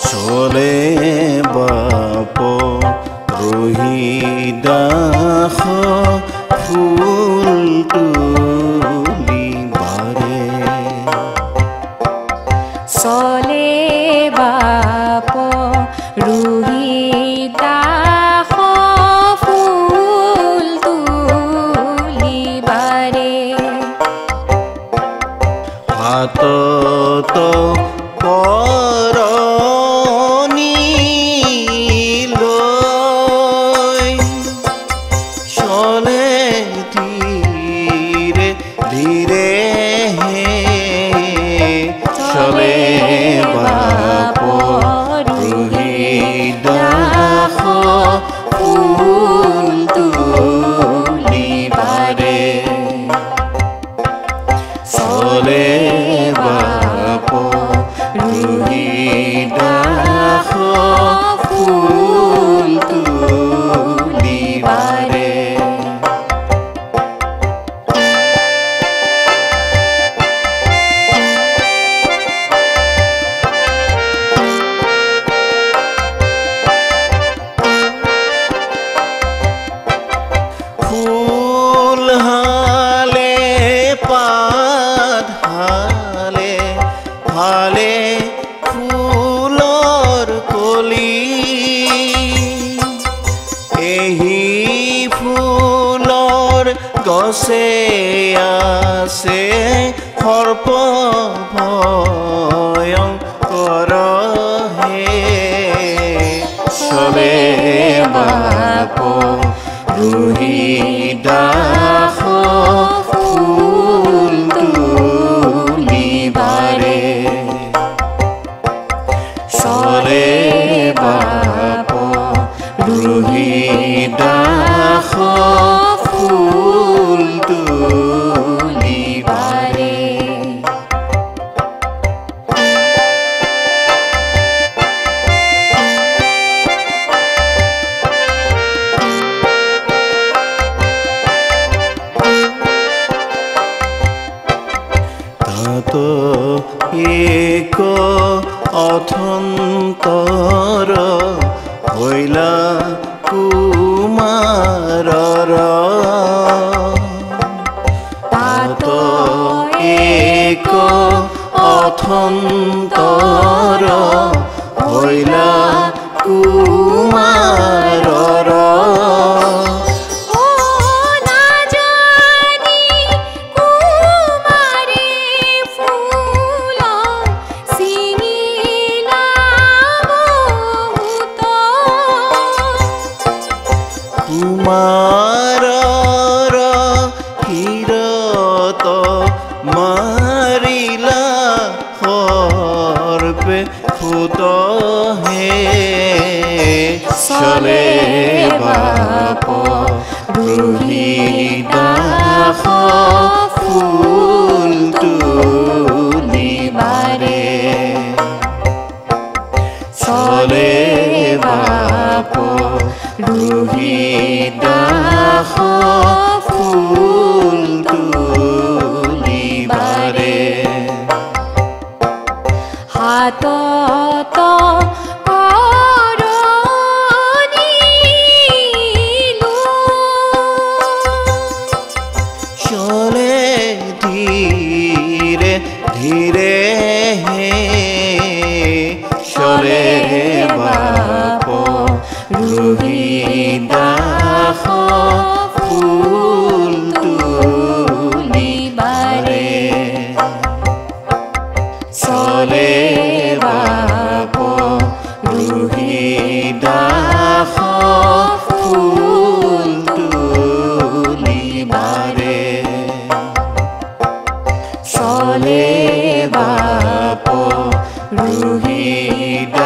চলে বাপ ৰহিদাস ফুল তুলিবাৰে চলে বাপ ৰহিদাস ফুল তুলিবাৰে হাতত কৰণী লৈ চলে ধীৰে ধীৰে চলে বাপ ৰহিদাস ফুল তুলিবাৰে চলে বাপ ৰহিদাস ফুল তুলিবাৰে ফুল হালে পাত হালে হালে ফুলৰ কলি এহি ফুলৰ গছে আছে সৰ্প ভয়ংকৰ হে চলে বাপ ৰহিদাস ফুল তুলিবাৰে চলে বাপ ৰহিদাস ফুল তুলিবাৰে তাত এক অথন্তৰ হৈলা কুমাৰৰ তাত এক অথন্তৰ হৈলা কুমাৰৰ কুমাৰৰ হিৰত মাৰিলা সৰ্পে ফুট হে চলে বাপ ৰহিদাস ফুল তুলিবাৰে চলে বাপ ৰহিদাস ফুল তুলিবাৰে হাতত কৰণী চলে ধীৰে ধীৰে চলে বাপ ৰহিদাস ফুল তুলিবাৰে চলে বাপ ৰহিদাস ফুল তুলিবাৰে চলে বাপ ৰহিদাস